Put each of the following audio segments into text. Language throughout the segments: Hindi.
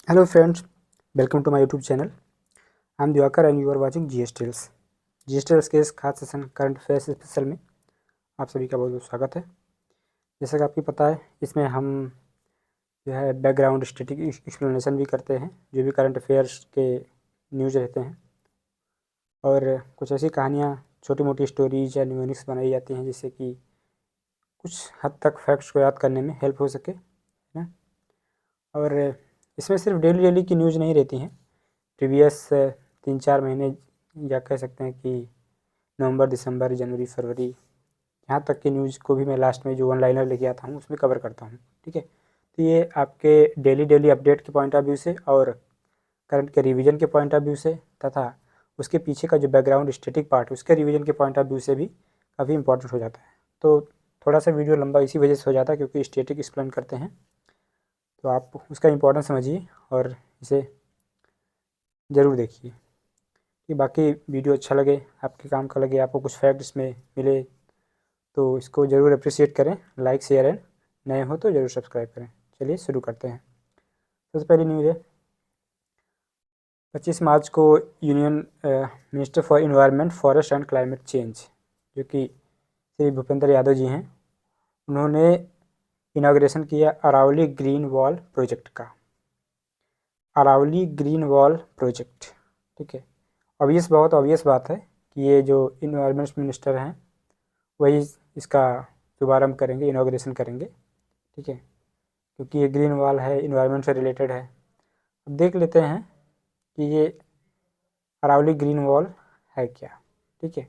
Hello friends, welcome to my YouTube channel. I am Diwakar and you are watching GS Tales. GS Tales के इस खास सेशन करंट अफेयर्स स्पेशल में आप सभी का बहुत बहुत स्वागत है। जैसा कि आपको पता है, इसमें हम जो है बैकग्राउंड स्टैटिक एक्सप्लेनेशन भी करते हैं, जो भी करंट अफेयर्स के न्यूज़ रहते हैं, और कुछ ऐसी कहानियाँ, छोटी मोटी स्टोरीज या न्यूनिक्स बनाई जाती हैं जिससे कि कुछ हद तक फैक्ट्स को याद करने में हेल्प हो सके, है ना। और इसमें सिर्फ डेली डेली की न्यूज़ नहीं रहती हैं, प्रीवियस 3-4 महीने या कह सकते हैं कि नवंबर, दिसंबर, जनवरी, फरवरी, यहाँ तक की न्यूज़ को भी मैं लास्ट में जो वन लाइनर लेके आता हूँ उसमें कवर करता हूँ। ठीक है, तो ये आपके डेली डेली अपडेट के पॉइंट ऑफ व्यू से और करंट के रिवीजन के पॉइंट ऑफ व्यू से तथा उसके पीछे का जो बैकग्राउंड स्टैटिक पार्ट है उसके रिवीजन के पॉइंट ऑफ व्यू से भी काफ़ी इंपॉर्टेंट हो जाता है। तो थोड़ा सा वीडियो लंबा इसी वजह से हो जाता है क्योंकि स्टैटिक एक्सप्लेन करते हैं, तो आप उसका इम्पोर्टेंस समझिए और इसे ज़रूर देखिए कि बाकी वीडियो अच्छा लगे, आपके काम का लगे, आपको कुछ फैक्ट इसमें मिले तो इसको ज़रूर अप्रिशिएट करें, लाइक शेयर एंड नए हो तो ज़रूर सब्सक्राइब करें। चलिए शुरू करते हैं। सबसे पहली न्यूज़ है 25 मार्च को union minister for environment, forest and climate change, जो कि श्री भूपेंद्र यादव जी हैं, उन्होंने इनाग्रेशन किया अरावली ग्रीन वॉल प्रोजेक्ट का। अरावली ग्रीन वॉल प्रोजेक्ट, ठीक है। बहुत ऑब्वियस बात है कि ये जो इन्वायरमेंट मिनिस्टर हैं वही इसका शुभारंभ करेंगे, इनाग्रेशन करेंगे, ठीक है, क्योंकि ये ग्रीन वॉल है, इन्वायरमेंट से रिलेटेड है। अब देख लेते हैं कि ये अरावली ग्रीन वॉल है क्या। ठीक है,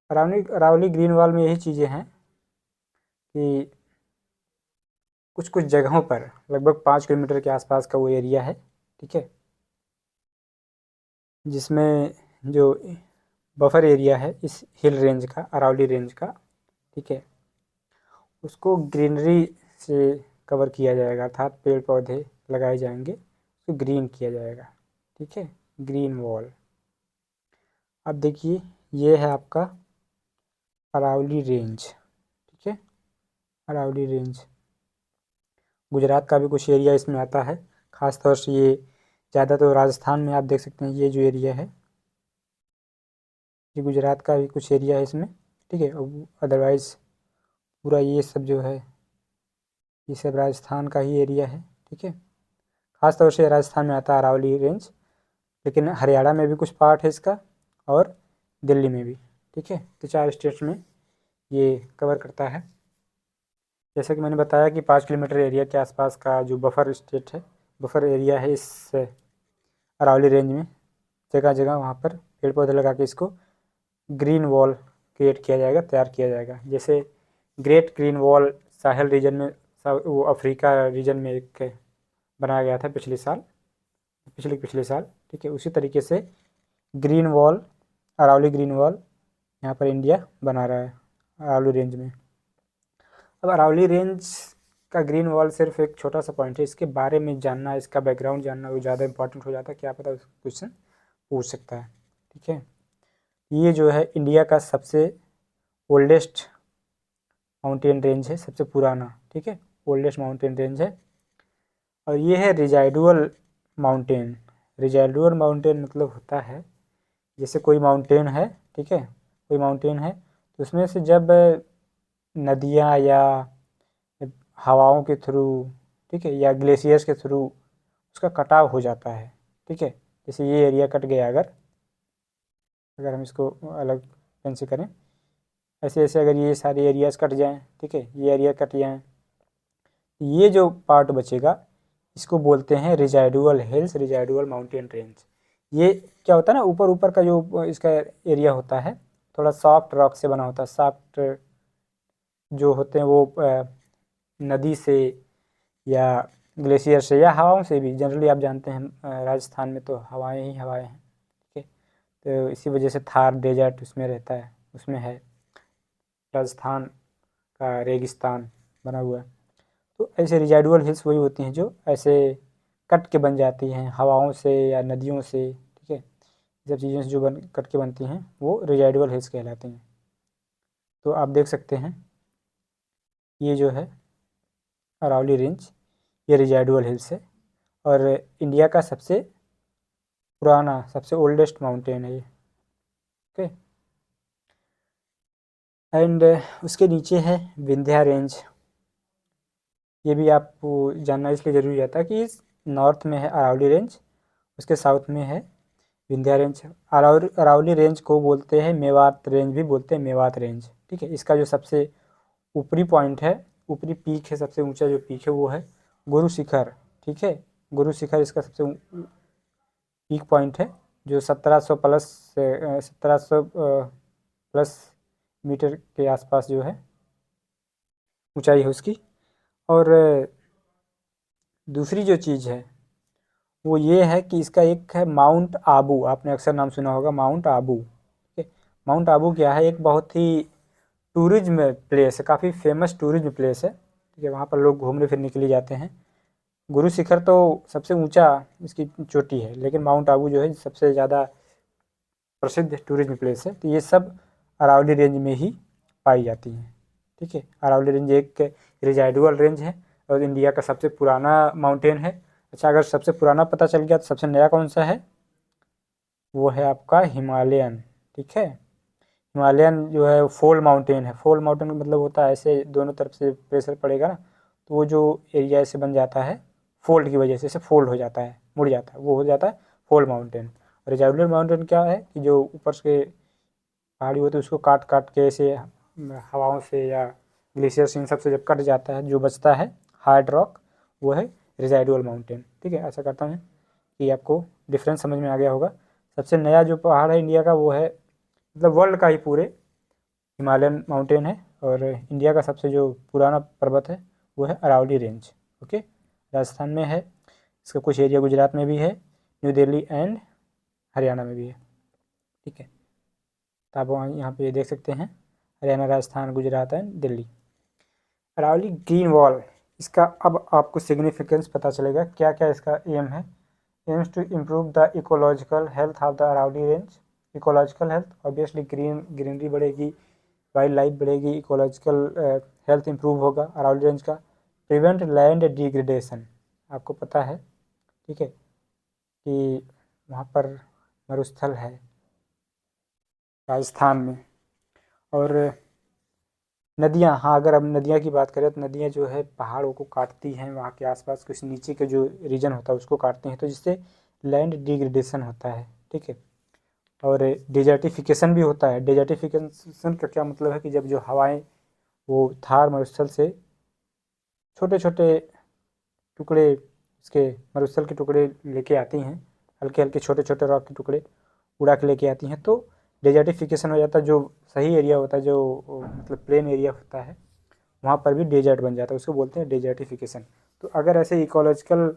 अरावली ग्रीन वॉल में यही चीज़ें हैं कि कुछ कुछ जगहों पर लगभग 5 किलोमीटर के आसपास का वो एरिया है, ठीक है, जिसमें जो बफर एरिया है इस हिल रेंज का, अरावली रेंज का, ठीक है, उसको ग्रीनरी से कवर किया जाएगा, अर्थात पेड़ पौधे लगाए जाएंगे, उसको ग्रीन किया जाएगा, ठीक है, ग्रीन वॉल। अब देखिए, ये है आपका अरावली रेंज, ठीक है, अरावली रेंज। गुजरात का भी कुछ एरिया इसमें आता है, ख़ास तौर से ये ज़्यादा तो राजस्थान में आप देख सकते हैं, ये जो एरिया है ये गुजरात का भी कुछ एरिया है इसमें, ठीक है। अदरवाइज़ पूरा ये सब जो है ये सब राजस्थान का ही एरिया है, ठीक है। ख़ास तौर से राजस्थान में आता है अरावली रेंज, लेकिन हरियाणा में भी कुछ पार्ट है इसका और दिल्ली में भी, ठीक है। तो 4 स्टेट्स में ये कवर करता है। जैसे कि मैंने बताया कि 5 किलोमीटर एरिया के आसपास का जो बफर स्टेट है, बफर एरिया है इस अरावली रेंज में, जगह जगह वहाँ पर पेड़ पौधे लगा के इसको ग्रीन वॉल क्रिएट किया जाएगा, तैयार किया जाएगा। जैसे great green wall Sahel region में, वो अफ्रीका रीजन में एक बनाया गया था पिछले साल, ठीक है। उसी तरीके से green wall, Aravalli green wall यहाँ पर इंडिया बना रहा है अरावली रेंज में। अब अरावली रेंज का ग्रीन वॉल सिर्फ एक छोटा सा पॉइंट है, इसके बारे में जानना, इसका बैकग्राउंड जानना वो ज़्यादा इंपॉर्टेंट हो जाता है, क्या पता क्वेश्चन पूछ सकता है, ठीक है। ये जो है इंडिया का सबसे ओल्डेस्ट माउंटेन रेंज है, सबसे पुराना, ठीक है, ओल्डेस्ट माउंटेन रेंज है। और ये है रिजाइडुअल माउंटेन। रिजाइडुअल माउंटेन मतलब होता है जैसे कोई माउंटेन है, ठीक है, कोई माउंटेन है तो उसमें से जब नदियाँ या हवाओं के थ्रू, ठीक है, या ग्लेशियर्स के थ्रू उसका कटाव हो जाता है, ठीक है। जैसे ये एरिया कट गया, अगर अगर हम इसको अलग पेन से करें, ऐसे ऐसे अगर ये सारे एरियाज कट जाएं, ठीक है, ये एरिया कट जाएं, ये जो पार्ट बचेगा इसको बोलते हैं रिजाइडुअल हिल्स, रिजाइडुअल माउंटेन रेंज। ये क्या होता है ना, ऊपर ऊपर का जो इसका एरिया होता है थोड़ा सॉफ्ट रॉक से बना होता है, सॉफ्ट जो होते हैं वो नदी से या ग्लेशियर से या हवाओं से भी, जनरली आप जानते हैं राजस्थान में तो हवाएं ही हवाएं हैं, ठीक है। तो इसी वजह से थार डेजर्ट उसमें रहता है, उसमें है, राजस्थान का रेगिस्तान बना हुआ है। तो ऐसे रिजाइडुअल हिल्स वही होती हैं जो ऐसे कट के बन जाती हैं हवाओं से या नदियों से, ठीक है, जब चीज़ें जो कट के बनती हैं वो रिजाइडुअल हिल्स कहलाती हैं। तो आप देख सकते हैं ये जो है अरावली रेंज, ये रिजाइडुअल हिल्स है और इंडिया का सबसे पुराना, सबसे ओल्डेस्ट माउंटेन है ये। ओके, एंड उसके नीचे है विंध्या रेंज। ये भी आपको जानना इसलिए ज़रूरी रहता है कि इस नॉर्थ में है अरावली रेंज, उसके साउथ में है विंध्या रेंज। अरावली रेंज को बोलते हैं मेवात रेंज भी बोलते हैं, मेवात रेंज। ठीक है, इसका जो सबसे ऊपरी पॉइंट है, ऊपरी पीक है, सबसे ऊंचा जो पीक है वो है गुरु शिखर। ठीक है, गुरु शिखर इसका सबसे पीक पॉइंट है, जो 1700 प्लस 1700 प्लस मीटर के आसपास जो है ऊंचाई है उसकी। और दूसरी जो चीज़ है वो ये है कि इसका एक है माउंट आबू, आपने अक्सर नाम सुना होगा माउंट आबू। ठीक है, माउंट आबू क्या है, एक बहुत ही टूरिज्म प्लेस है, काफ़ी फेमस टूरिज्म प्लेस है। ठीक है, वहाँ पर लोग घूमने फिरने के लिए जाते हैं। गुरु शिखर तो सबसे ऊंचा इसकी चोटी है, लेकिन माउंट आबू जो है सबसे ज़्यादा प्रसिद्ध टूरिज्म प्लेस है। तो ये सब अरावली रेंज में ही पाई जाती हैं। ठीक है, अरावली रेंज एक रिजाइडुअल रेंज है और इंडिया का सबसे पुराना माउंटेन है। अच्छा, अगर सबसे पुराना पता चल गया तो सबसे नया कौन सा है, वो है आपका हिमालयन। ठीक है, हिमालयन जो है फोल्ड माउंटेन है। फोल्ड माउंटेन का मतलब होता है ऐसे दोनों तरफ से प्रेशर पड़ेगा ना, तो वो जो एरिया ऐसे बन जाता है फोल्ड की वजह से, ऐसे फोल्ड हो जाता है, मुड़ जाता है, वो हो जाता है फोल्ड माउंटेन। रिजाइडुअल माउंटेन क्या है कि जो ऊपर से पहाड़ी होती है उसको काट काट के ऐसे हवाओं से या ग्लेशियर्स इन सब से जब कट जाता है, जो बचता है हार्ड रॉक, वो है रिजाइडुअल माउंटेन। ठीक है, ऐसा करता हूँ कि आपको डिफरेंस समझ में आ गया होगा। सबसे नया जो पहाड़ है इंडिया का वो है, मतलब वर्ल्ड का ही पूरे, हिमालयन माउंटेन है। और इंडिया का सबसे जो पुराना पर्वत है वो है अरावली रेंज। ओके, राजस्थान में है, इसका कुछ एरिया गुजरात में भी है, न्यू दिल्ली एंड हरियाणा में भी है। ठीक है, तो आप वहाँ यहाँ पे देख सकते हैं Haryana, Rajasthan, Gujarat and Delhi. Aravalli green wall, इसका अब आपको सिग्निफिकेंस पता चलेगा, क्या क्या इसका एम है। Aims to improve the ecological health of the Aravalli range. Ecological health, obviously greenery बढ़ेगी, वाइल्ड लाइफ बढ़ेगी, इकोलॉजिकल हेल्थ इंप्रूव होगा अरावली रेंज का। प्रिवेंट लैंड डिग्रेडेशन, आपको पता है, ठीक है, कि वहाँ पर मरुस्थल है राजस्थान में। और नदियाँ, हाँ, अगर अब नदियाँ की बात करें तो नदियाँ जो है पहाड़ों को काटती हैं, वहाँ के आसपास कुछ नीचे के जो रीजन होता है उसको काटते हैं, तो जिससे लैंड डिग्रेडेशन होता है। ठीक है, और डिजर्टिफिकेशन भी होता है। डिजर्टिफिकेशन का क्या मतलब है कि जब जो हवाएं वो थार मरुस्थल से छोटे छोटे टुकड़े, इसके मरुस्थल के टुकड़े लेके आती हैं, हल्के हल्के छोटे छोटे रॉक के टुकड़े उड़ा के लेके आती हैं, तो डेजर्टिफिकेशन हो जाता है। जो सही एरिया होता है, जो मतलब प्लेन एरिया होता है, वहाँ पर भी डेजर्ट बन जाता है, उसको बोलते हैं डेजर्टिफिकेशन। तो अगर ऐसे इकोलॉजिकल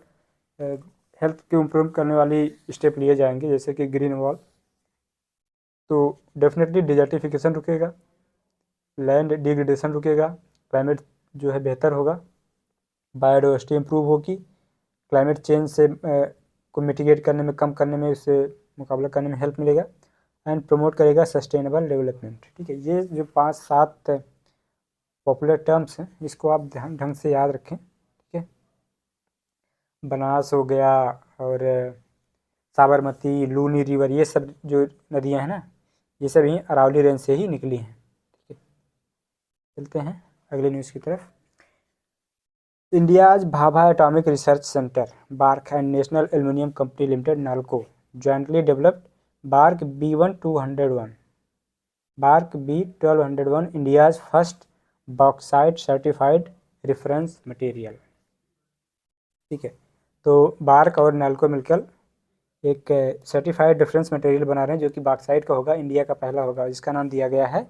हेल्थ को इम्प्रूव करने वाली स्टेप लिए जाएंगे जैसे कि ग्रीन वॉल, तो डेफिनेटली डिजर्टिफिकेशन रुकेगा, लैंड डिग्रेडेशन रुकेगा, क्लाइमेट जो है बेहतर होगा, बायोडाइवर्सिटी इंप्रूव होगी, क्लाइमेट चेंज से को मिटिगेट करने में, कम करने में, उससे मुकाबला करने में हेल्प मिलेगा, एंड प्रमोट करेगा सस्टेनेबल डेवलपमेंट। ठीक है, ये जो 5-7 पॉपुलर टर्म्स हैं इसको आप ध्यान ढंग से याद रखें। ठीक है, बनास हो गया, और साबरमती, लूनी रिवर, ये सब जो नदियाँ हैं ना, ये सब ही अरावली रेंज से ही निकली हैं। ठीक है, चलते हैं अगले न्यूज़ की तरफ। India's Bhabha atomic research centre BARC and national aluminium company limited NALCO jointly developed BARC B1201, BARC B1201 India's first bauxite certified reference material. ठीक है, तो बार्क और नाल्को मिलकर एक सर्टिफाइड रेफरेंस मटेरियल बना रहे हैं जो कि बॉक्साइट का होगा, इंडिया का पहला होगा, जिसका नाम दिया गया है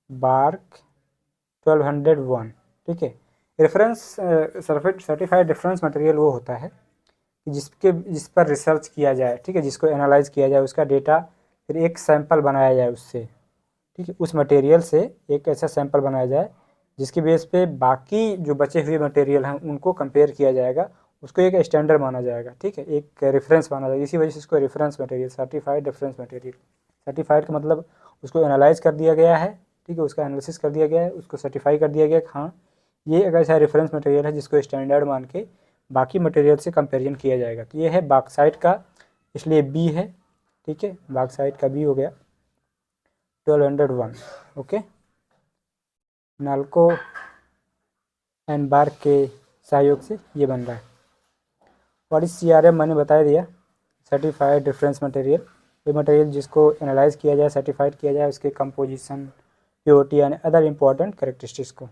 बार्क 1201। ठीक है, रेफरेंस सर्टिफाइड रेफरेंस मटेरियल वो होता है जिस पर रिसर्च किया जाए, ठीक है, जिसको एनालाइज किया जाए, उसका डेटा, फिर एक सैंपल बनाया जाए उससे। ठीक है, उस मटेरियल से एक ऐसा सैंपल बनाया जाए जिसकी बेस पे बाकी जो बचे हुए मटेरियल हैं उनको कंपेयर किया जाएगा, उसको एक स्टैंडर्ड माना जाएगा। ठीक है, एक रेफरेंस माना जाएगा, इसी वजह से इसको reference material, certified reference material. Certified का मतलब उसको एनालाइज कर दिया गया है, ठीक है, उसका एनालिसिस कर दिया गया है, उसको सर्टिफाई कर दिया गया कि हाँ ये एक ऐसा रेफरेंस मटेरियल है जिसको स्टैंडर्ड मान के बाकी मटेरियल से कंपेरिजन किया जाएगा। तो ये है बॉक्साइट का, इसलिए बी है, ठीक है, बॉक्साइट का बी हो गया 1201। ओके, नाल्को एंड बार्क के सहयोग से ये बन रहा है। और इस CRM मैंने बता दिया, सर्टिफाइड रेफरेंस मटेरियल, ये मटेरियल जिसको एनालाइज किया जाए, सर्टिफाइड किया जाए, उसके composition, purity and other important characteristics को।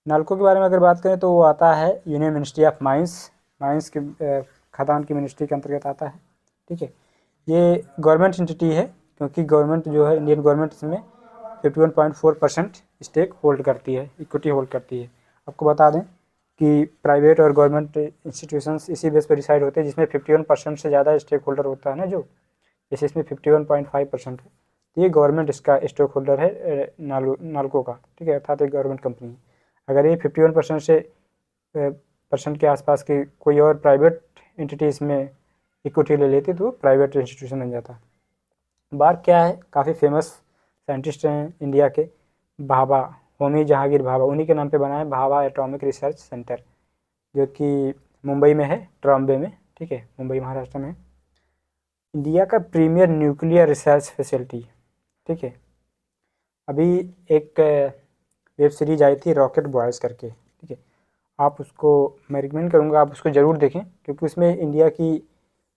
नाल्को के बारे में अगर बात करें तो वो आता है यूनियन मिनिस्ट्री ऑफ माइंस के खदान की मिनिस्ट्री के अंतर्गत आता है, ठीक है। ये गवर्नमेंट एंटिटी है, क्योंकि गवर्नमेंट जो है, इंडियन गवर्नमेंट इसमें 51.4% स्टेक होल्ड करती है, इक्विटी होल्ड करती है। आपको बता दें कि प्राइवेट और गवर्नमेंट इंस्टीट्यूशंस इसी बेस पर डिसाइड होते हैं, जिसमें 51% से ज़्यादा स्टेक होल्डर होता है ना, जो जैसे इसमें 51.5% है, तो ये गवर्नमेंट इसका स्टेक होल्डर है नाल्को का, ठीक है, अर्थात एक गवर्नमेंट कंपनी है। अगर ये 51% से परसेंट के आसपास की कोई और प्राइवेट एंटिटी इसमें इक्विटी ले लेती तो प्राइवेट इंस्टीट्यूशन बन जाता। बार्क क्या है, काफ़ी फेमस साइंटिस्ट हैं इंडिया के, भाभा, होमी जहांगीर भाभा, उन्हीं के नाम पे बना है भाभा एटॉमिक रिसर्च सेंटर, जो कि मुंबई में है, ट्रॉम्बे में, ठीक है, मुंबई महाराष्ट्र में। इंडिया का प्रीमियर न्यूक्लियर रिसर्च फैसिलिटी, ठीक है। अभी एक वेब सीरीज आई थी रॉकेट बॉयज़ करके, ठीक है, आप उसको, मैं रिकमेंड करूँगा आप उसको ज़रूर देखें, क्योंकि उसमें इंडिया की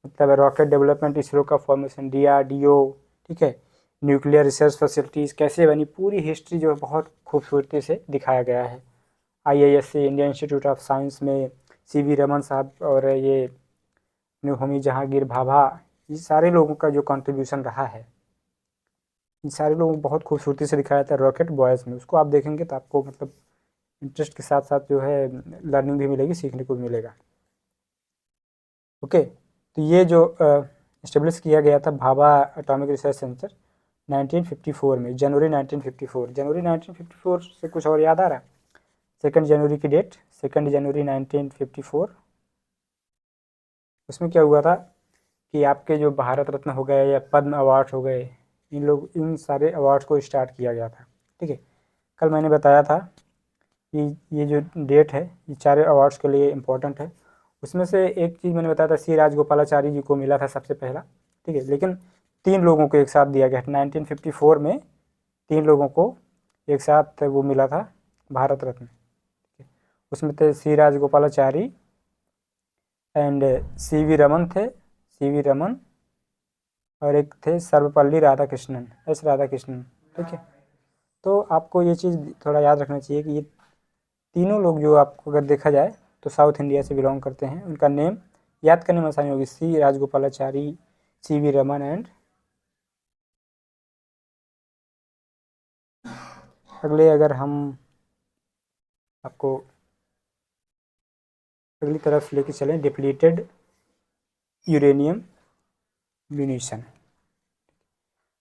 मतलब रॉकेट डेवलपमेंट, इसरो का फॉर्मेशन, DRDO, ठीक है, न्यूक्लियर रिसर्च फैसिलिटीज़ कैसे बनी, पूरी हिस्ट्री जो है बहुत खूबसूरती से दिखाया गया है। IISc, Indian institute of science में CV रमन साहब और ये होमी जहांगीर भाभा, ये सारे लोगों का जो कंट्रीब्यूशन रहा है, इन सारे लोगों को बहुत खूबसूरती से दिखाया था रॉकेट बॉयज़ में। उसको आप देखेंगे तो आपको मतलब इंटरेस्ट के साथ साथ जो है लर्निंग भी मिलेगी, सीखने को भी मिलेगा। ओके, तो ये जो इस्टेब्लिश किया गया था भाभा एटॉमिक रिसर्च सेंटर 1954 में, जनवरी 1954 से कुछ और याद आ रहा है? 2 जनवरी की डेट, 2 जनवरी 1954, उसमें क्या हुआ था कि आपके जो भारत रत्न हो गए या पद्म अवार्ड हो गए, इन सारे अवार्ड्स को स्टार्ट किया गया था, ठीक है। कल मैंने बताया था कि ये जो डेट है ये चारों अवार्ड्स के लिए इम्पोर्टेंट है। उसमें से एक चीज़ मैंने बताया था, C राजगोपालाचारी जी को मिला था सबसे पहला, ठीक है, लेकिन 3 लोगों को एक साथ दिया गया था 1954 में, 3 लोगों को एक साथ वो मिला था भारत रत्न, ठीक है। उसमें थे C Rajagopalachari and CV Raman थे, CV रमन, और एक थे सर्वपल्ली राधाकृष्णन, S राधाकृष्णन, ठीक है। तो आपको ये चीज़ थोड़ा याद रखना चाहिए कि ये तीनों लोग जो आपको अगर देखा जाए तो साउथ इंडिया से बिलोंग करते हैं। उनका नेम याद करने में आसानी होगी, C Rajagopalachari, CV Raman and अगले, अगर हम आपको अगली तरफ लेके चलें, depleted uranium munition.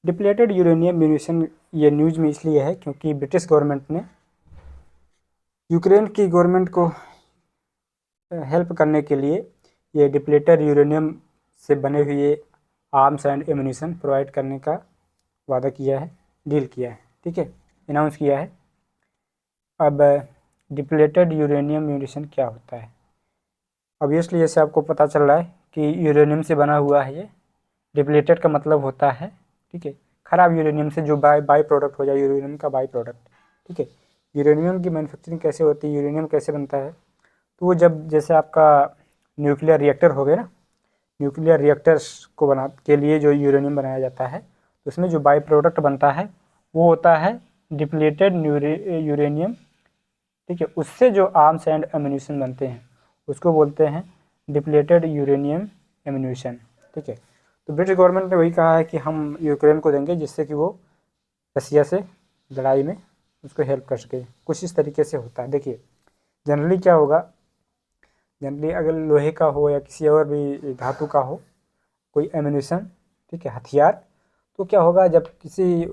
Depleted uranium munition ये न्यूज़ में इसलिए है क्योंकि ब्रिटिश गवर्नमेंट ने यूक्रेन की गवर्नमेंट को हेल्प करने के लिए ये डिप्लीटेड यूरेनियम से बने हुए आर्म्स एंड एम्यूनिशन प्रोवाइड करने का वादा किया है, डील किया है, ठीक है, अनाउंस किया है। अब डिप्लीटेड यूरेनियम म्यूनिशन क्या होता है? ऑब्वियसली जैसे आपको पता चल रहा है कि यूरेनियम से बना हुआ है ये। डिप्लीटेड का मतलब होता है, ठीक है, खराब यूरेनियम से जो बाई प्रोडक्ट हो जाए, यूरेनियम का बाई प्रोडक्ट, ठीक है। यूरेनियम की मैन्युफैक्चरिंग कैसे होती है, यूरेनियम कैसे बनता है? तो वो जब जैसे आपका न्यूक्लियर रिएक्टर हो गया ना, न्यूक्लियर रिएक्टर्स को बना के लिए जो यूरेनियम बनाया जाता है, तो उसमें जो बाई प्रोडक्ट बनता है वो होता है डिप्लीटेड यूरेनियम, ठीक है। उससे जो आर्म्स एंड एम्यूनिशन बनते हैं उसको बोलते हैं डिप्लीटेड यूरेनियम एम्यूनिशन, ठीक है। तो ब्रिटिश गवर्नमेंट ने वही कहा है कि हम यूक्रेन को देंगे जिससे कि वो रसिया से लड़ाई में उसको हेल्प कर सके। कुछ इस तरीके से होता है। देखिए जनरली क्या होगा, जनरली अगर लोहे का हो या किसी और भी धातु का हो कोई एम्यूनिशन, ठीक है, हथियार, तो क्या होगा जब किसी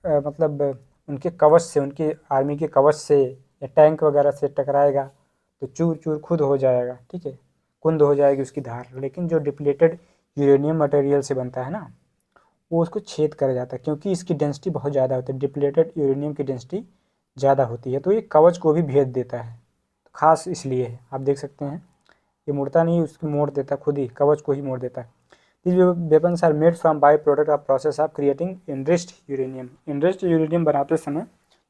मतलब उनके कवच से, उनकी आर्मी के कवच से या टैंक वगैरह से टकराएगा तो चूर चूर खुद हो जाएगा, ठीक है, कुंद हो जाएगी उसकी धार। लेकिन जो डिप्लीटेड यूरेनियम मटेरियल से बनता है ना, वो उसको छेद कर जाता है, क्योंकि इसकी डेंसिटी बहुत ज़्यादा होती है, डिप्लीटेड यूरेनियम की डेंसिटी ज़्यादा होती है, तो ये कवच को भी भेद देता है। तो खास इसलिए है, आप देख सकते हैं ये मुड़ता नहीं, उसको मोड़ देता खुद ही, कवच को ही मोड़ देता है। These weapons are made from by-product of process of creating enriched uranium. Enriched uranium बनाते समय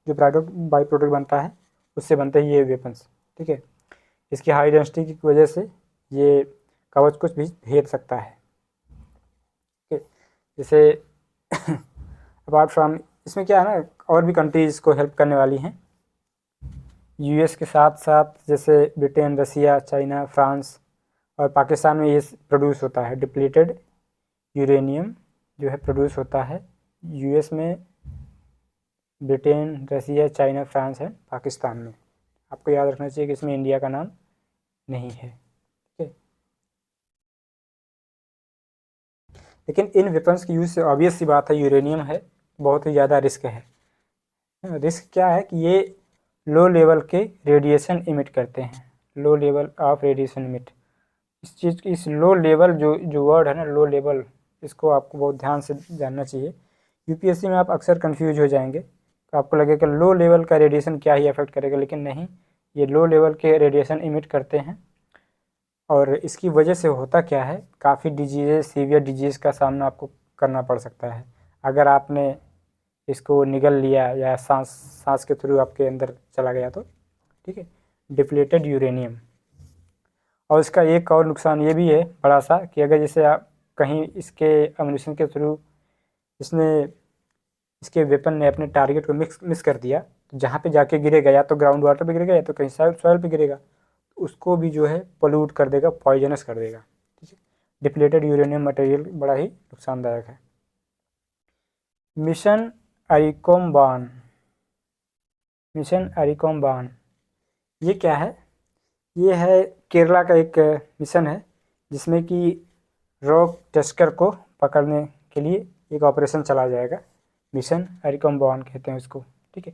जो बाई प्रोडक्ट बनता है उससे बनते हैं ये वेपन्स, ठीक है। इसकी हाई डेंसिटी की वजह से ये कवच कुछ भी भेद सकता है, ठीक है। जैसे अपार्ट फ्रॉम, इसमें क्या है ना, और भी कंट्रीज को हेल्प करने वाली हैं यूएस के साथ साथ, जैसे ब्रिटेन, रसिया, चाइना, फ्रांस और पाकिस्तान में ये प्रोड्यूस होता है। डिप्लीटेड यूरेनियम जो है प्रोड्यूस होता है यूएस में, ब्रिटेन, रसिया, चाइना, फ्रांस है, पाकिस्तान में। आपको याद रखना चाहिए कि इसमें इंडिया का नाम नहीं है, ठीक है। लेकिन इन वेपन्स की यूज़ से ऑब्वियस सी बात है, यूरेनियम है, बहुत ही ज़्यादा रिस्क है। रिस्क क्या है कि ये लो लेवल के रेडिएशन इमिट करते हैं, low level of radiation emit. इस चीज़ की, इस लो लेवल जो वर्ड है ना, लो लेवल, इसको आपको बहुत ध्यान से जानना चाहिए। यूपीएससी में आप अक्सर कंफ्यूज हो जाएंगे, तो आपको लगेगा लो लेवल का रेडिएशन क्या ही अफेक्ट करेगा, लेकिन नहीं, ये लो लेवल के रेडिएशन इमिट करते हैं। और इसकी वजह से होता क्या है, काफ़ी डिजीज़, सीवियर डिजीज़ का सामना आपको करना पड़ सकता है अगर आपने इसको निगल लिया या सांस के थ्रू आपके अंदर चला गया तो, ठीक है। Depleted uranium. और इसका एक और नुकसान ये भी है बड़ा सा, कि अगर जैसे आप कहीं इसके अम्यूनिशन के थ्रू इसने, इसके वेपन ने अपने टारगेट को मिस कर दिया, तो जहाँ पे जाके गिरेगा, या तो ग्राउंड वाटर पे गिरेगा या तो कहीं सॉइल पे गिरेगा, तो उसको भी जो है पोल्यूट कर देगा, पॉइजनस कर देगा, ठीक है। डिप्लीटेड यूरेनियम मटेरियल बड़ा ही नुकसानदायक है। मिशन अरिकोम्बान। मिशन अरिकोम्बान ये क्या है? ये है केरला का एक मिशन है, जिसमें कि रॉक टस्कर को पकड़ने के लिए एक ऑपरेशन चला जाएगा। मिशन अरिकम्बान कहते हैं उसको, ठीक है।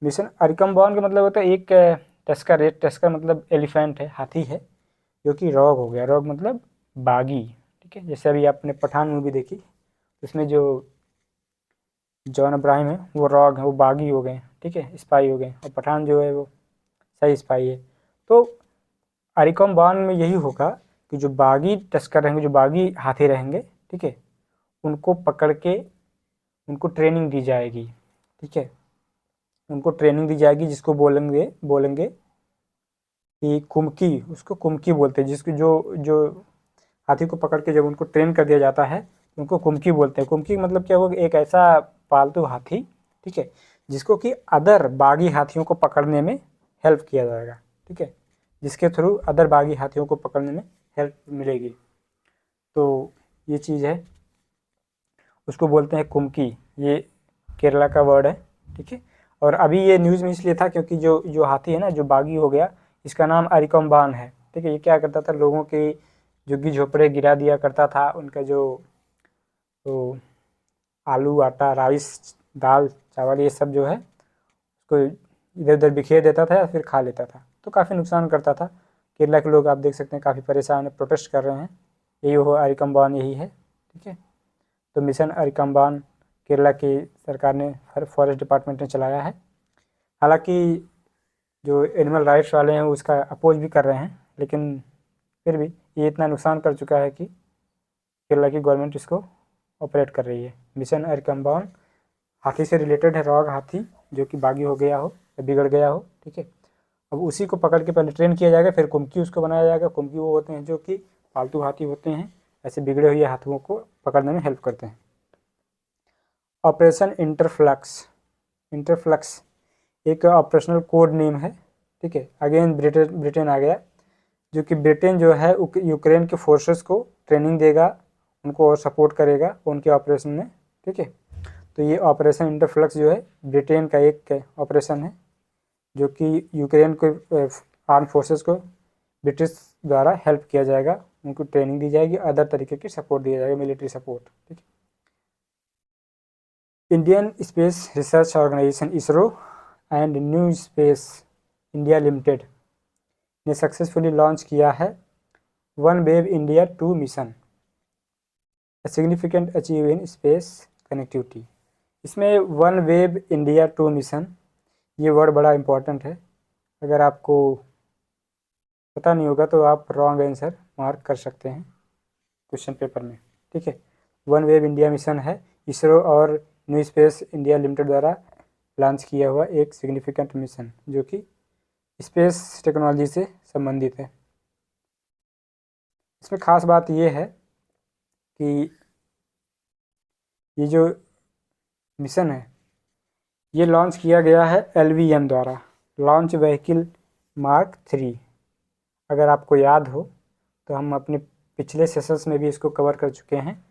मिशन अरिकम्बान का मतलब होता है एक टस्कर, एक टस्कर मतलब एलिफेंट है, हाथी है, जो कि रॉग हो गया, रॉग मतलब बागी, ठीक है। जैसे अभी आपने पठान मूवी देखी, उसमें जो जॉन अब्राहिम है वो रॉग है, वो बागी हो गए, ठीक है, स्पाई हो गए, और पठान जो है वो सही स्पाई है। तो अरिकम्बान में यही होगा कि जो बागी तस्कर रहेंगे, जो बागी हाथी रहेंगे, ठीक है, उनको पकड़ के उनको ट्रेनिंग दी जाएगी, ठीक है। उनको ट्रेनिंग दी जाएगी, जिसको बोलेंगे बोलेंगे कि कुमकी, उसको कुमकी बोलते हैं, जिसको जो जो हाथी को पकड़ के जब उनको ट्रेन कर दिया जाता है, उनको कुमकी बोलते हैं। कुमकी मतलब क्या होगा, एक ऐसा पालतू हाथी, ठीक है, जिसको कि अदर बागी हाथियों को पकड़ने में हेल्प किया जाएगा, ठीक है, जिसके थ्रू अदर बागी हाथियों को पकड़ने में हेल्प मिलेगी। तो ये चीज़ है, उसको बोलते हैं कुमकी, ये केरला का वर्ड है, ठीक है। और अभी ये न्यूज़ में इसलिए था क्योंकि जो जो हाथी है ना, जो बागी हो गया, इसका नाम अरिकम्बान है, ठीक है। ये क्या करता था, लोगों की झुग्गी झोपड़े गिरा दिया करता था, उनका जो तो आलू, आटा, राइस, दाल, चावल, ये सब जो है उसको इधर उधर बिखेर देता था या फिर खा लेता था, तो काफ़ी नुकसान करता था। केरला के लोग आप देख सकते हैं काफ़ी परेशान है, प्रोटेस्ट कर रहे हैं, यही वो अरिकम्बान यही है, ठीक है। तो मिशन अरिकम्बान केरला की सरकार ने, फॉरेस्ट डिपार्टमेंट ने चलाया है। हालांकि जो एनिमल राइट्स वाले हैं उसका अपोज भी कर रहे हैं, लेकिन फिर भी ये इतना नुकसान कर चुका है कि केरला की गवर्नमेंट इसको ऑपरेट कर रही है। मिशन अरिकम्बान हाथी से रिलेटेड है, रॉग हाथी जो कि बागी हो गया हो या बिगड़ गया हो, ठीक है। अब उसी को पकड़ के पहले ट्रेन किया जाएगा, फिर कुमकी उसको बनाया जाएगा। कुमकी वो होते हैं जो कि पालतू हाथी होते हैं, ऐसे बिगड़े हुए हाथियों को पकड़ने में हेल्प करते हैं। ऑपरेशन इंटरफ्लक्स। इंटरफ्लक्स एक ऑपरेशनल कोड नेम है, ठीक है। अगेन ब्रिटेन आ गया, जो कि ब्रिटेन जो है यूक्रेन के फोर्सेस को ट्रेनिंग देगा, उनको और सपोर्ट करेगा उनके ऑपरेशन में, ठीक है। तो ये ऑपरेशन इंटरफ्लक्स जो है ब्रिटेन का एक ऑपरेशन है, जो कि यूक्रेन को आर्म फोर्सेस को ब्रिटिश द्वारा हेल्प किया जाएगा, उनको ट्रेनिंग दी जाएगी, अदर तरीके की सपोर्ट दिया जाएगा, मिलिट्री सपोर्ट, ठीक है। Indian space research organisation ISRO and new space India limited ने सक्सेसफुली लॉन्च किया है one web India 2 mission, a significant achieve in space connectivity. इसमें वन वेव इंडिया 2 मिशन, ये वर्ड बड़ा इंपॉर्टेंट है। अगर आपको पता नहीं होगा तो आप रॉन्ग आंसर मार्क कर सकते हैं क्वेश्चन पेपर में, ठीक है। वन वेब इंडिया मिशन है इसरो और न्यू स्पेस इंडिया लिमिटेड द्वारा लॉन्च किया हुआ एक सिग्निफिकेंट मिशन जो कि स्पेस टेक्नोलॉजी से संबंधित है। इसमें खास बात ये है कि ये जो मिशन है ये लॉन्च किया गया है LVM द्वारा, लॉन्च व्हीकल मार्क 3। अगर आपको याद हो तो हम अपने पिछले सेशंस में भी इसको कवर कर चुके हैं।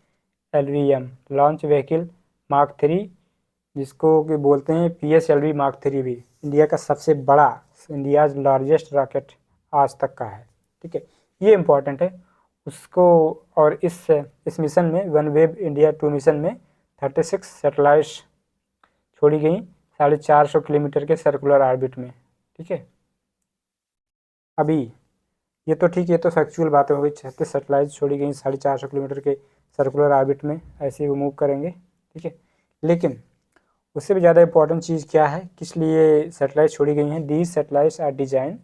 LVM लॉन्च व्हीकल मार्क 3, जिसको कि बोलते हैं PSLV मार्क 3 भी, इंडिया का सबसे बड़ा, इंडियाज लार्जेस्ट रॉकेट आज तक का है, ठीक है। ये इम्पॉर्टेंट है उसको। और इस मिशन में वन वेब इंडिया 2 मिशन में 36 सैटेलाइट्स छोड़ी गई 450 किलोमीटर के सर्कुलर ऑर्बिट में, ठीक है। अभी ये तो ठीक है, ये तो फैक्चुअल बातें हो गई। 36 सैटेलाइट छोड़ी गई 450 किलोमीटर के सर्कुलर ऑर्बिट में, ऐसे ही वो मूव करेंगे, ठीक है। लेकिन उससे भी ज़्यादा इंपॉर्टेंट चीज़ क्या है, किस लिए सैटेलाइट छोड़ी गई हैं। These satellites are design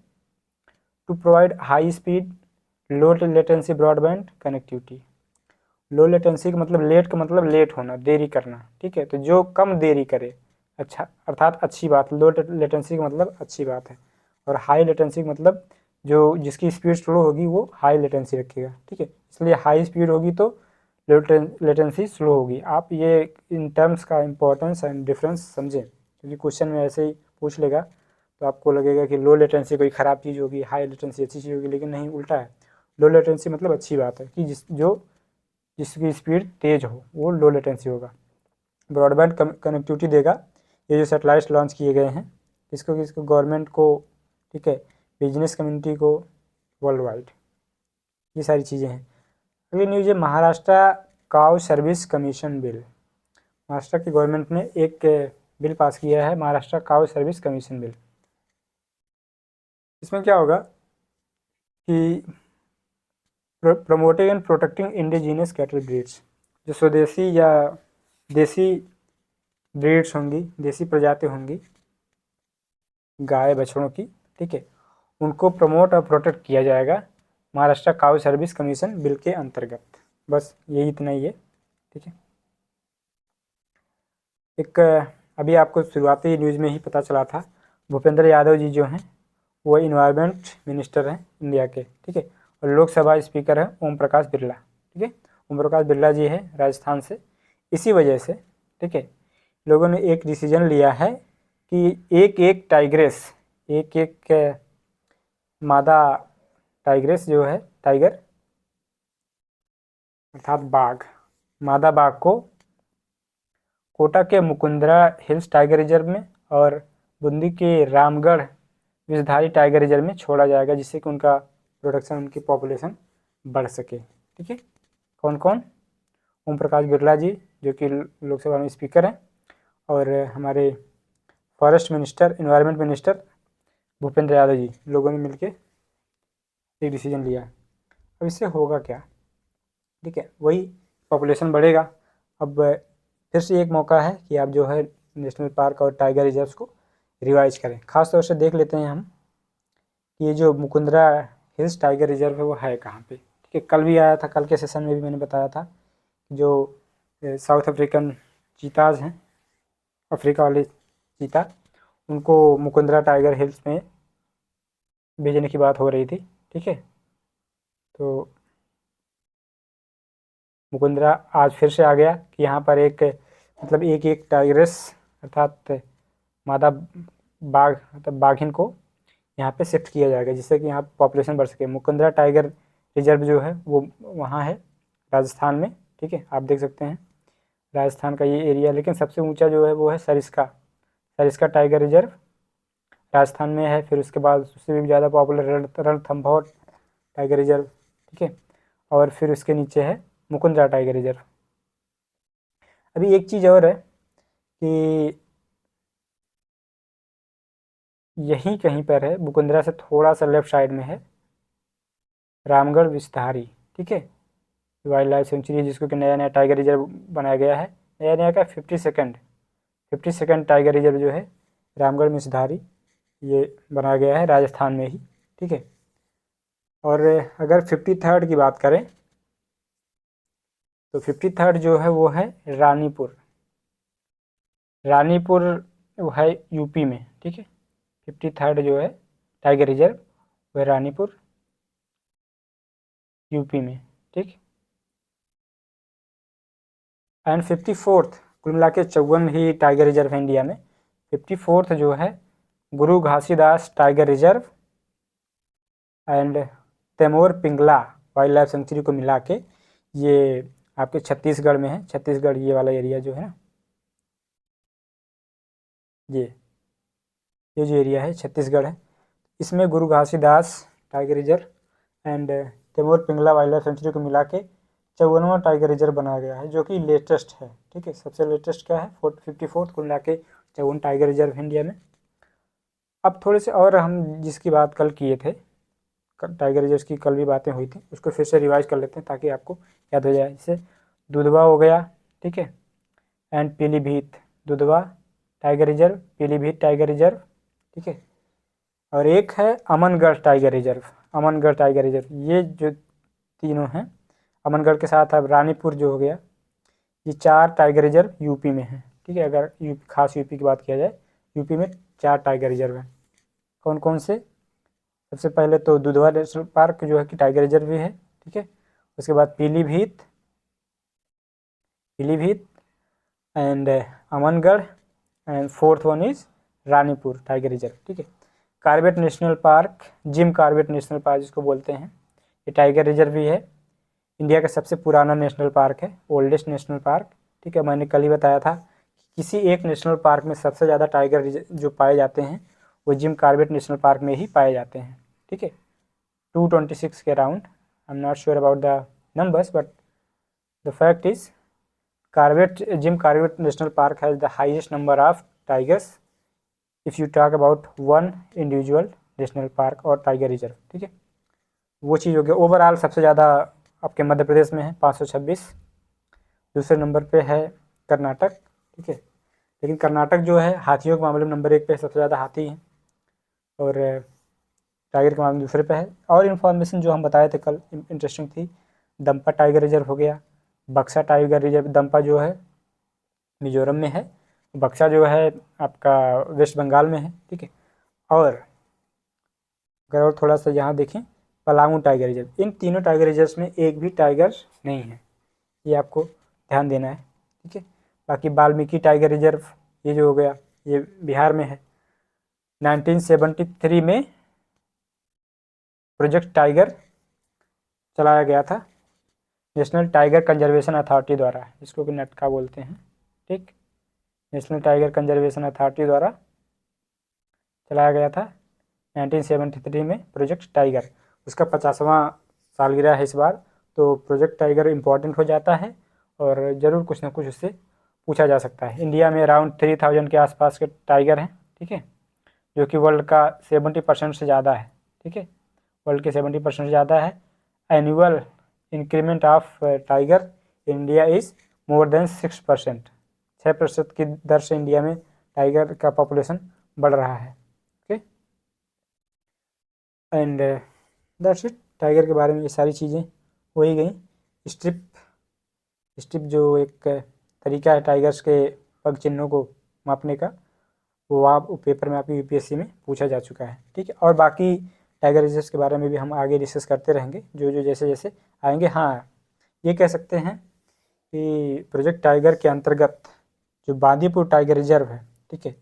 to provide high speed low latency broadband connectivity. Low latency का मतलब लेट का मतलब लेट होना, देरी करना, ठीक है। तो जो कम देरी करे, अच्छा, अर्थात अच्छी बात। लो लेटेंसी का मतलब अच्छी बात है। और हाई लेटेंसी का मतलब जो जिसकी स्पीड स्लो होगी वो हाई लेटेंसी रखेगा, ठीक है। इसलिए हाई स्पीड होगी तो लेटेंसी स्लो होगी। आप ये इन टर्म्स का इंपॉर्टेंस एंड डिफरेंस समझें, क्योंकि क्वेश्चन में ऐसे ही पूछ लेगा तो आपको लगेगा कि लो लेटेंसी कोई ख़राब चीज़ होगी, हाई लेटेंसी अच्छी चीज़ होगी, लेकिन नहीं, उल्टा है। लो लेटेंसी मतलब अच्छी बात है कि जिसकी स्पीड तेज़ हो वो लो लेटेंसी होगा, ब्रॉडबैंड कनेक्टिविटी देगा। ये जो सैटेलाइट्स लॉन्च किए गए हैं किसको गवर्नमेंट को, ठीक है, बिजनेस कम्युनिटी को, वर्ल्ड वाइड, ये सारी चीज़ें हैं। अगली न्यूज़ है Maharashtra cow service commission bill. Maharashtra की गवर्नमेंट ने एक बिल पास किया है, Maharashtra cow service commission bill. इसमें क्या होगा कि promoting and protecting indigenous cattle breeds, जो स्वदेशी या देसी ब्रीड्स होंगी, देसी प्रजाति होंगी गाय बछड़ों की, ठीक है, उनको प्रमोट और प्रोटेक्ट किया जाएगा Maharashtra cow service commission bill के अंतर्गत। बस यही इतना ही है, ठीक है। एक अभी आपको शुरुआती न्यूज़ में ही पता चला था, भूपेंद्र यादव जी जो हैं वो इन्वायरमेंट मिनिस्टर हैं इंडिया के, ठीक है। और लोकसभा स्पीकर हैं ओम प्रकाश बिरला, ठीक है। ओम प्रकाश बिरला जी है राजस्थान से। इसी वजह से, ठीक है, लोगों ने एक डिसीजन लिया है कि एक एक टाइग्रेस, एक एक मादा टाइग्रेस जो है, टाइगर अर्थात बाघ, मादा बाघ को कोटा के मुकुंदरा हिल्स टाइगर रिजर्व में और बूंदी के रामगढ़ विषधारी टाइगर रिजर्व में छोड़ा जाएगा, जिससे कि उनका प्रोडक्शन, उनकी पॉपुलेशन बढ़ सके, ठीक है। कौन कौन? ओम प्रकाश बिरला जी जो कि लोकसभा में स्पीकर हैं, और हमारे forest minister, environment minister Bhupendra Yadav ji, लोगों ने मिलकर एक डिसीजन लिया। अब इससे होगा क्या, ठीक है, वही पॉपुलेशन बढ़ेगा। अब फिर से एक मौका है कि आप जो है नेशनल पार्क और टाइगर रिजर्व्स को रिवाइज करें। खास तौर से देख लेते हैं हम कि ये जो मुकुंदरा हिल्स टाइगर रिजर्व है वो है कहाँ पे, ठीक है। कल भी आया था, कल के सेशन में भी मैंने बताया था, जो साउथ अफ्रीकन चीताज हैं, अफ्रीका वाले चीता, उनको मुकुंदरा टाइगर हिल्स में भेजने की बात हो रही थी, ठीक है। तो मुकुंदरा आज फिर से आ गया कि यहाँ पर एक, मतलब एक एक टाइग्रेस अर्थात मादा बाघ, मतलब बाघिन को यहाँ पे शिफ्ट किया जाएगा, जिससे कि यहाँ पॉपुलेशन बढ़ सके। मुकुंदरा टाइगर रिजर्व जो है वो वहाँ है राजस्थान में, ठीक है, आप देख सकते हैं राजस्थान का ये एरिया। लेकिन सबसे ऊंचा जो है वो है सरिस्का, सरिस्का टाइगर रिजर्व राजस्थान में है। फिर उसके बाद उससे भी ज़्यादा पॉपुलर रणथंभौर टाइगर रिजर्व, ठीक है। और फिर उसके नीचे है मुकुंदरा टाइगर रिजर्व। अभी एक चीज़ और है कि यहीं कहीं पर है, मुकुंदरा से थोड़ा सा लेफ्ट साइड में है रामगढ़ विषधारी, ठीक है, वाइल्ड लाइफ सेंचुरी, जिसको कि नया नया टाइगर रिजर्व बनाया गया है। नया नया का 52nd टाइगर रिजर्व जो है रामगढ़ विषधारी, ये बनाया गया है राजस्थान में ही, ठीक है। और अगर 53rd की बात करें तो 53rd जो है वो है रानीपुर। रानीपुर वो है यूपी में, ठीक है। 53rd जो है टाइगर रिजर्व वो है रानीपुर, यूपी में, ठीक। एंड 54th, कुल मिला के 54 ही टाइगर रिजर्व है इंडिया में। 54th जो है Guru Ghasidas tiger reserve and Tamor Pingla wildlife sanctuary को मिला के ये आपके छत्तीसगढ़ में है। छत्तीसगढ़ ये वाला एरिया जो है ना, ये जो एरिया है छत्तीसगढ़ है। इसमें Guru Ghasidas tiger reserve and Tamor Pingla wildlife sanctuary को मिला के 54वां टाइगर रिजर्व बनाया गया है, जो कि लेटेस्ट है, ठीक है। सबसे लेटेस्ट क्या है 54th, कुल मिला के 54 टाइगर रिजर्व इंडिया में। अब थोड़े से और हम जिसकी बात कल किए थे, टाइगर रिजर्व की कल भी बातें हुई थी, उसको फिर से रिवाइज कर लेते हैं ताकि आपको याद हो जाए। जैसे दुधवा हो गया, ठीक है, and Pilibhit. Dudhwa tiger reserve, Pilibhit tiger reserve, ठीक है। और एक है Amangarh tiger reserve. Amangarh tiger reserve, ये जो तीनों हैं, अमनगढ़ के साथ अब रानीपुर जो हो गया, ये 4 टाइगर रिजर्व यूपी में है, ठीक है। अगर खास यूपी की बात किया जाए, यूपी में 4 टाइगर रिजर्व हैं। कौन कौन से? सबसे पहले तो दुधवा नेशनल पार्क जो है कि टाइगर रिजर्व भी है, ठीक है। उसके बाद Pilibhit, Pilibhit and Amangarh and 4th one is Ranipur tiger reserve, ठीक है। Corbett national park, Jim Corbett national park जिसको बोलते हैं, ये टाइगर रिजर्व भी है। इंडिया का सबसे पुराना नेशनल पार्क है, ओल्डेस्ट नेशनल पार्क, ठीक है। मैंने कल ही बताया था कि किसी एक नेशनल पार्क में सबसे ज़्यादा टाइगर जो पाए जाते हैं वो जिम कॉर्बेट नेशनल पार्क में ही पाए जाते हैं, ठीक है। 226 के around, I am not sure about the numbers, but the fact is Jim Corbett national park has the highest number of tigers if you talk about one individual national park और टाइगर रिजर्व, ठीक है। वो चीज़ हो गया। ओवरऑल सबसे ज़्यादा आपके मध्य प्रदेश में है 526। दूसरे नंबर पे है कर्नाटक, ठीक है। लेकिन कर्नाटक जो है हाथियों के मामले में नंबर 1 पे सबसे ज़्यादा हाथी हैं, और टाइगर के मामले में दूसरे पे है। और इन्फॉर्मेशन जो हम बताए थे कल इंटरेस्टिंग थी। दंपा टाइगर रिजर्व हो गया, बक्सा टाइगर रिजर्व। दंपा जो है मिजोरम में है, बक्सा जो है आपका वेस्ट बंगाल में है, ठीक है। और अगर और थोड़ा सा यहाँ देखें, पलामू टाइगर रिजर्व। इन तीनों टाइगर रिजर्व में एक भी टाइगर नहीं है, ये आपको ध्यान देना है, ठीक है। बाकी वाल्मीकि टाइगर रिजर्व ये जो हो गया, ये बिहार में है। 1973 में प्रोजेक्ट टाइगर चलाया गया था नेशनल टाइगर कंजर्वेशन अथॉरिटी द्वारा, जिसको कि नटका बोलते हैं, ठीक। नेशनल टाइगर कंजर्वेशन अथॉरिटी द्वारा चलाया गया था 1973 में प्रोजेक्ट टाइगर। उसका 50वां सालगिरह है इस बार, तो प्रोजेक्ट टाइगर इम्पॉर्टेंट हो जाता है और ज़रूर कुछ ना कुछ उससे पूछा जा सकता है। इंडिया में अराउंड 3000 के आसपास के टाइगर हैं, ठीक है, जो कि वर्ल्ड का 70% से ज़्यादा है, ठीक है। वर्ल्ड के 70% से ज़्यादा है। Annual increment of tiger India is more than 6%। 6% की दर से इंडिया में टाइगर का पॉपुलेशन बढ़ रहा है, okay. And that's it. Tiger के बारे में ये सारी चीज़ें हो ही गई। स्ट्रिप, स्ट्रिप जो एक तरीका है टाइगर्स के पग चिन्हों को मापने का, वो आप पेपर में आपकी यूपीएससी में पूछा जा चुका है, ठीक है। और बाकी टाइगर रिजर्व के बारे में भी हम आगे डिस्कस करते रहेंगे जो जो जैसे जैसे आएंगे। हाँ, ये कह सकते हैं कि प्रोजेक्ट टाइगर के अंतर्गत जो बांदीपुर टाइगर रिजर्व है, ठीक है,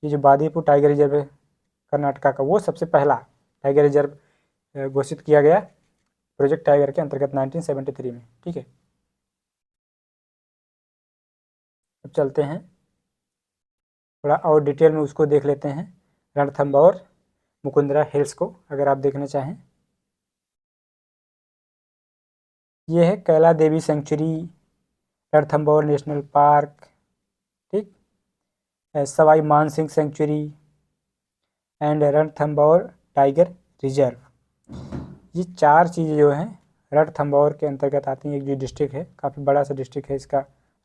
ये जो बांदीपुर टाइगर रिजर्व है कर्नाटका का, वो सबसे पहला टाइगर रिजर्व घोषित किया गया प्रोजेक्ट टाइगर के अंतर्गत 1973 में, ठीक है। अब चलते हैं थोड़ा और डिटेल में, उसको देख लेते हैं, रणथंभौर मुकुंदरा हिल्स को अगर आप देखना चाहें। ये है Kaila Devi sanctuary, Ranthambore national park, ठीक, Sawai Mansingh sanctuary and Ranthambore tiger reserve. ये 4 चीज़ें जो हैं रणथंभौर के अंतर्गत आती हैं। एक जो डिस्ट्रिक्ट है, काफ़ी बड़ा सा डिस्ट्रिक्ट है इसका,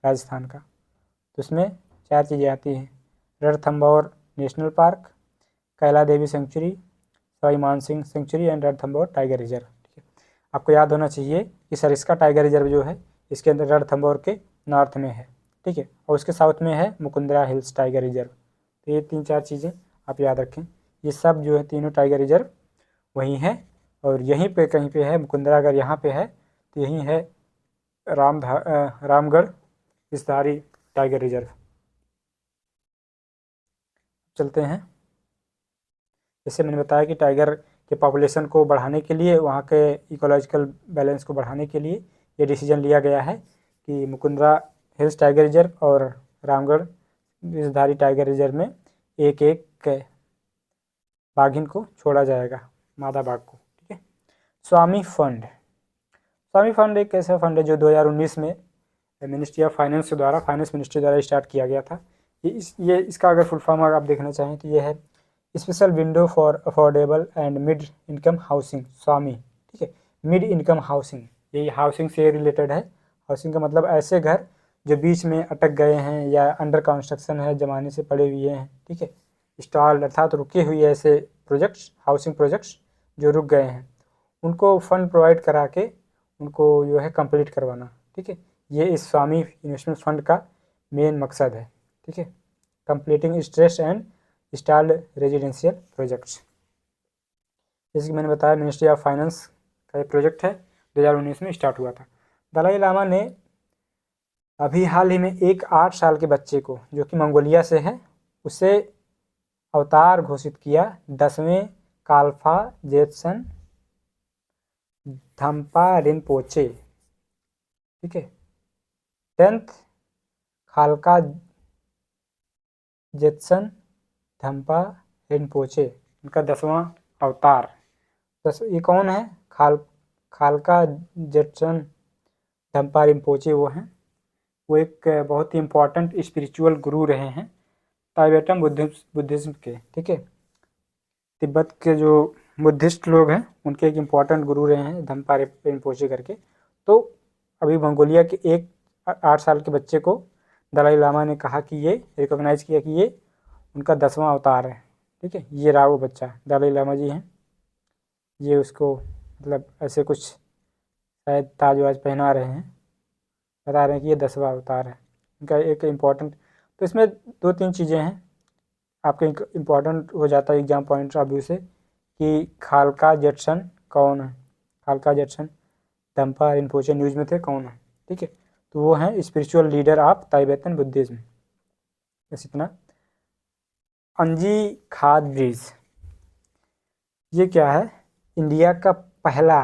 राजस्थान का, तो उसमें 4 चीज़ें आती हैं। Ranthambore national park, Kaila Devi sanctuary, Sawai Mansingh sanctuary and Ranthambore tiger reserve. ठीक है, आपको याद होना चाहिए कि सरिस्का टाइगर रिजर्व जो है इसके अंदर रणथंभौर के नॉर्थ में है। ठीक है, और उसके साउथ में है मुकुंदरा हिल्स टाइगर रिजर्व। तो ये 3-4 चीज़ें आप याद रखें। ये सब जो है तीनों टाइगर रिजर्व वहीं है, और यहीं पे कहीं पे है मुकुंदरा, अगर यहाँ पे है तो यहीं है रामगढ़ विस्तारी टाइगर रिजर्व। चलते हैं। जैसे मैंने बताया कि टाइगर के पॉपुलेशन को बढ़ाने के लिए, वहाँ के इकोलॉजिकल बैलेंस को बढ़ाने के लिए ये डिसीजन लिया गया है कि मुकुंदरा हिल्स टाइगर रिजर्व और रामगढ़ विस्तारी टाइगर रिजर्व में एक एक बाघिन को छोड़ा जाएगा, मादा बाघ को। ठीक है, स्वामी फंड। स्वामी फंड एक ऐसा फंड है जो 2019 में मिनिस्ट्री ऑफ फाइनेंस के द्वारा, फाइनेंस मिनिस्ट्री द्वारा स्टार्ट किया गया था। ये इसका अगर फुल फॉर्म अगर आप देखना चाहें तो ये है special window for affordable and mid income housing, Swami. ठीक है, मिड इनकम हाउसिंग, ये हाउसिंग से रिलेटेड है। हाउसिंग का मतलब ऐसे घर जो बीच में अटक गए हैं या अंडर कंस्ट्रक्शन है, जमाने से पड़े हुए हैं। ठीक है, स्टॉल अर्थात रुके हुए ऐसे प्रोजेक्ट्स, हाउसिंग प्रोजेक्ट्स जो रुक गए हैं, उनको फंड प्रोवाइड करा के उनको जो है कंप्लीट करवाना। ठीक है, ये इस स्वामी इन्वेस्टमेंट फंड का मेन मकसद है। ठीक है, completing stress and stalled residential projects. जैसे कि मैंने बताया मिनिस्ट्री ऑफ फाइनेंस का एक प्रोजेक्ट है, 2019 में स्टार्ट हुआ था। दलाई लामा ने अभी हाल ही में एक 8 साल के बच्चे को, जो कि मंगोलिया से है, उसे अवतार घोषित किया 10वें काल्फा जेत्सन धम्पा रिनपोचे। ठीक है, 10th खालका जेत्सन धम्पा रिनपोचे, इनका 10वां अवतार। ये कौन है? खालका जेत्सन धम्पा रिनपोचे वो हैं। वो एक बहुत ही इम्पोर्टेंट स्पिरिचुअल गुरु रहे हैं टाइबेटन बुद्धिज्म के। ठीक है, तिब्बत के जो बुद्धिस्ट लोग हैं उनके एक इम्पोर्टेंट गुरु रहे हैं धम्पा रिनपोचे करके। तो अभी मंगोलिया के एक 8 साल के बच्चे को दलाई लामा ने कहा कि ये रिकॉग्नाइज किया कि ये उनका 10वां अवतार है। ठीक है, ये रहा वो बच्चा, दलाई लामा जी हैं। ये उसको मतलब ऐसे कुछ शायद ताज वाज पहना रहे हैं, बता रहे हैं कि ये 10वां अवतार है इनका। एक इम्पॉर्टेंट, तो इसमें 2-3 चीज़ें हैं आपके इम्पॉर्टेंट हो जाता है एग्जाम पॉइंट ऑफ व्यू से कि खालका जेत्सन कौन है, खालका जेत्सन धम्पा रिनपोचे न्यूज़ में थे कौन है। ठीक है, तो वो हैं स्पिरिचुअल लीडर ऑफ टाइबेटन बुद्धिज्म। बस इतना। अंजी खाद ब्रिज, ये क्या है? इंडिया का पहला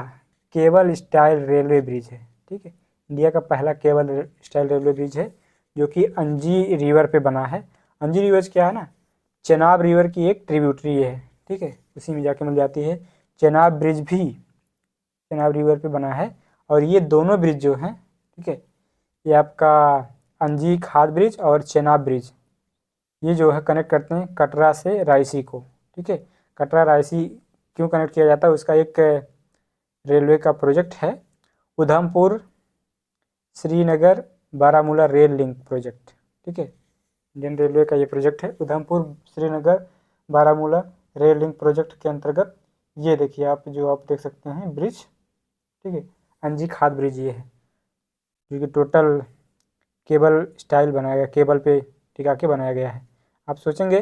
केबल स्टाइल रेलवे ब्रिज है। ठीक है, इंडिया का पहला केबल स्टाइल रेलवे ब्रिज है जो कि अंजी रिवर पे बना है। अंजी रिवर क्या है ना, चेनाब रिवर की एक ट्रिब्यूटरी है। ठीक है, उसी में जाके मिल जाती है। चेनाब ब्रिज भी चेनाब रिवर पे बना है, और ये दोनों ब्रिज जो हैं, ठीक है, ये आपका अंजी खाद ब्रिज और चेनाब ब्रिज, ये जो है कनेक्ट करते हैं कटरा से रायसी को। ठीक है, कटरा रायसी क्यों कनेक्ट किया जाता है, उसका एक रेलवे का प्रोजेक्ट है, Udhampur Srinagar Baramulla rail link project. ठीक है, इंडियन रेलवे का ये प्रोजेक्ट है, Udhampur Srinagar Baramulla rail link project के अंतर्गत ये देखिए आप, जो आप देख सकते हैं ब्रिज। ठीक है, अंजी खाद ब्रिज ये है जो कि टोटल केबल स्टाइल बनाया गया, केबल पे टिका के बनाया गया है। आप सोचेंगे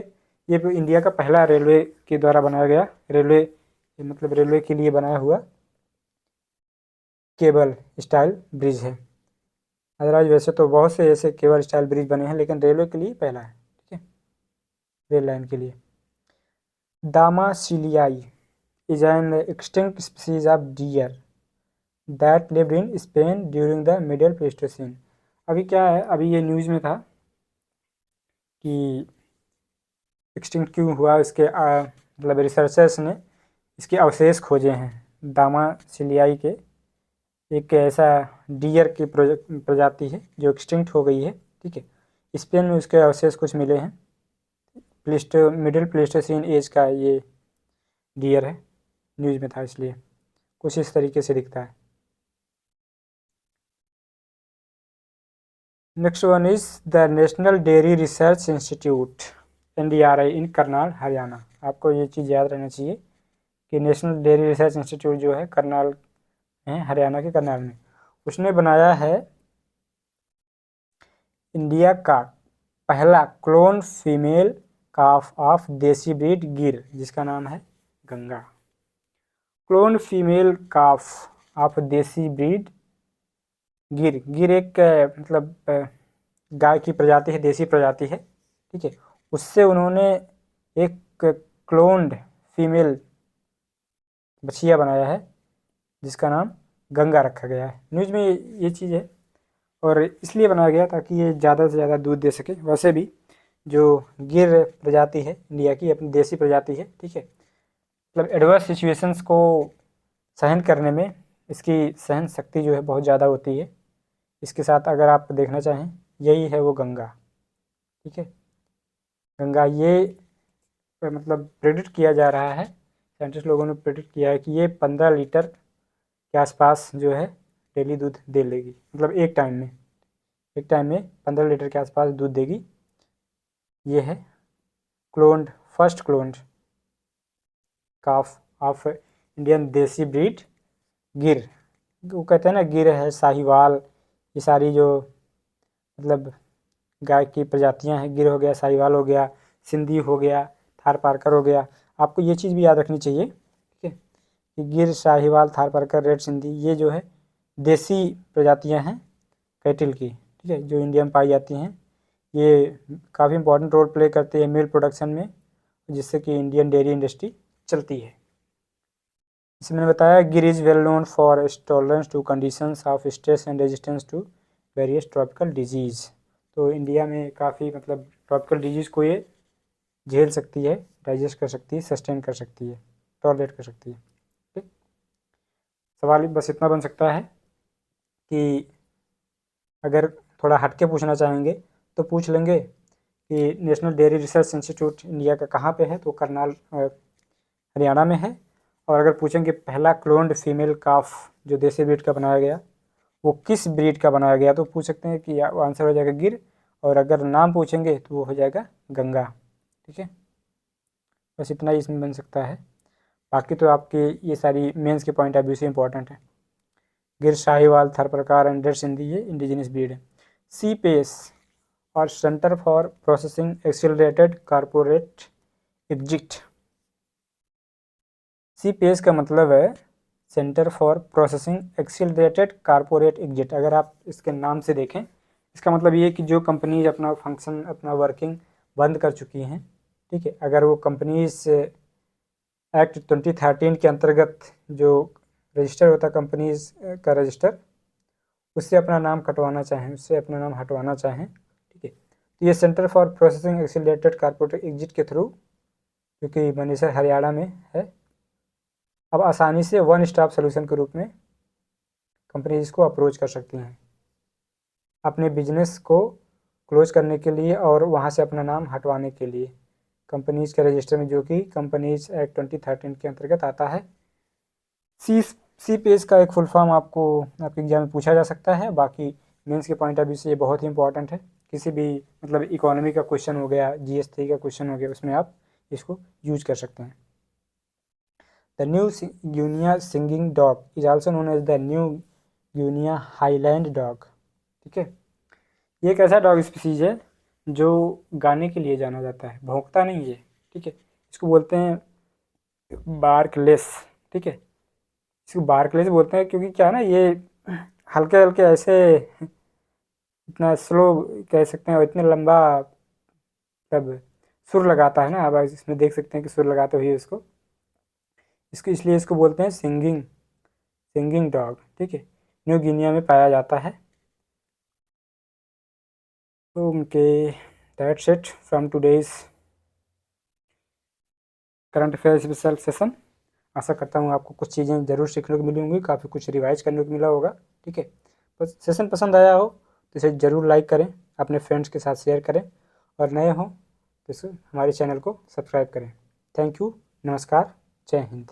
ये इंडिया का पहला रेलवे के द्वारा बनाया गया रेलवे, मतलब रेलवे के लिए बनाया हुआ केबल स्टाइल ब्रिज है। अदरवाइज वैसे तो बहुत से ऐसे केबल स्टाइल ब्रिज बने हैं, लेकिन रेलवे के लिए पहला है। ठीक है, रेल लाइन के लिए। Damasiliai is an extinct species of deer that lived in Spain during the middle Pleistocene. अभी क्या है, अभी ये न्यूज़ में था कि एक्सटिंक्ट क्यों हुआ, इसके मतलब रिसर्चर्स ने इसके अवशेष खोजे हैं। दामासिलियाई के एक ऐसा डियर की प्रजाति है जो एक्सटिंक्ट हो गई है। ठीक है, स्पेन में उसके अवशेष कुछ मिले हैं। मिडिल प्लेस्टोसीन एज का ये डियर है, न्यूज़ में था, इसलिए कुछ इस तरीके से दिखता है। Next one is the national dairy research institute NDRI इन करनाल हरियाणा। आपको ये चीज़ याद रहना चाहिए कि नेशनल डेयरी रिसर्च इंस्टीट्यूट जो है करनाल है, हरियाणा के करनाल में, उसने बनाया है इंडिया का पहला क्लोन फीमेल काफ ऑफ देसी ब्रीड गिर, जिसका नाम है Ganga. Clone female calf of देसी ब्रीड गिर। गिर एक मतलब गाय की प्रजाति है, देसी प्रजाति है, ठीक है। उससे उन्होंने एक क्लोन्ड फीमेल बछिया बनाया है जिसका नाम गंगा रखा गया है। न्यूज़ में ये चीज़ है और इसलिए बनाया गया ताकि ये ज़्यादा से ज़्यादा दूध दे सके। वैसे भी जो गिर प्रजाति है इंडिया की, अपनी देसी प्रजाति है, ठीक है, मतलब एडवर्स सिचुएशंस को सहन करने में इसकी सहन शक्ति जो है बहुत ज़्यादा होती है। इसके साथ अगर आप देखना चाहें, यही है वो गंगा, ठीक है। गंगा ये मतलब प्रेडिक्ट किया जा रहा है, साइंटिस्ट लोगों ने प्रेडिक्ट किया है कि ये 15 लीटर के आसपास जो है डेली दूध दे लेगी, मतलब एक टाइम में 15 लीटर के आसपास दूध देगी। ये है cloned, first cloned calf of Indian देसी ब्रीड गिर। वो कहते हैं ना, गिर है, साहिवाल, ये सारी जो मतलब गाय की प्रजातियां हैं, गिर हो गया, साहिवाल हो गया, सिंधी हो गया, थार पारकर हो गया। आपको ये चीज़ भी याद रखनी चाहिए, ठीक है, कि गिर, साहिवाल, थार पारकर, रेड सिंधी, ये जो है देसी प्रजातियां हैं कैटिल की, ठीक है, जो इंडिया में पाई जाती हैं। ये काफ़ी इंपॉर्टेंट रोल प्ले करती है मिल्क प्रोडक्शन में, जिससे कि इंडियन डेयरी इंडस्ट्री चलती है। इसमें मैंने बताया Gir is well known for its tolerance to conditions of stress and resistance to various tropical diseases. तो इंडिया में काफ़ी मतलब ट्रॉपिकल डिजीज़ को ये झेल सकती है, डाइजेस्ट कर सकती है, सस्टेन कर सकती है, टॉलरेट कर सकती है, ठीक। सवाल बस इतना बन सकता है कि अगर थोड़ा हटके पूछना चाहेंगे तो पूछ लेंगे कि national dairy research institute India का कहाँ पे है, तो करनाल हरियाणा में है। और अगर पूछेंगे पहला क्लोन्ड फीमेल काफ जो देसी ब्रीड का बनाया गया वो किस ब्रीड का बनाया गया, तो पूछ सकते हैं कि आंसर हो जाएगा गिर, और अगर नाम पूछेंगे तो वो हो जाएगा गंगा, ठीक है। बस इतना ही इसमें बन सकता है, बाकी तो आपके ये सारी मेंस के पॉइंट ऑफ व्यू से इंपॉर्टेंट है। गिर, साहिवाल, थारपारकर एंड रेड सिंधी ये इंडिजिनस ब्रीड है। सी पेस और centre for processing accelerated corporate exit. C pace का मतलब है centre for processing accelerated corporate exit. अगर आप इसके नाम से देखें, इसका मतलब ये कि जो कंपनीज अपना फंक्शन, अपना वर्किंग बंद कर चुकी हैं, ठीक है, अगर वो कंपनीज एक्ट 2013 के अंतर्गत जो रजिस्टर होता है कंपनीज का रजिस्टर, उससे अपना नाम कटवाना चाहें, उससे अपना नाम हटवाना चाहें, ठीक है, तो ये centre for processing accelerated corporate exit के थ्रू, क्योंकि मनीसर हरियाणा में है, अब आसानी से वन स्टॉप सोल्यूशन के रूप में कंपनीज को अप्रोच कर सकती हैं अपने बिजनेस को क्लोज करने के लिए और वहाँ से अपना नाम हटवाने के लिए कंपनीज के रजिस्टर में, जो कि कंपनीज एक्ट 2013 के अंतर्गत आता है। सी पेज का एक फुल फॉर्म आपको आपके एग्जाम में पूछा जा सकता है। बाकी मेंस के पॉइंट ऑफ व्यू से ये बहुत ही इंपॉर्टेंट है। किसी भी मतलब इकोनॉमी का क्वेश्चन हो गया, GS3 का क्वेश्चन हो गया, उसमें आप इसको यूज कर सकते हैं। The New Guinea singing dog is also known as the New Guinea highland dog, ठीक है। ये एक ऐसा डॉग स्पीसीज है जो गाने के लिए जाना जाता है, भौंकता नहीं है, ठीक है। इसको बोलते हैं बार्कलेस, ठीक है, इसको बार्कलेस बोलते हैं क्योंकि क्या है ना, ये हल्के हल्के ऐसे इतना स्लो कह सकते हैं और इतने लंबा तब सुर लगाता है ना, आप इसमें देख सकते हैं कि सुर लगाते हुए इसको इसलिए इसको बोलते हैं सिंगिंग डॉग, ठीक है। न्यू गिनिया में पाया जाता है। Okay, that's it from today's current affair special session. आशा करता हूँ आपको कुछ चीज़ें ज़रूर सीखने को मिली होंगी, काफ़ी कुछ रिवाइज करने को मिला होगा, ठीक है। बस सेशन पसंद आया हो तो इसे ज़रूर लाइक करें, अपने फ्रेंड्स के साथ शेयर करें, और नए हों तो हमारे चैनल को सब्सक्राइब करें। थैंक यू, नमस्कार, जय हिंद।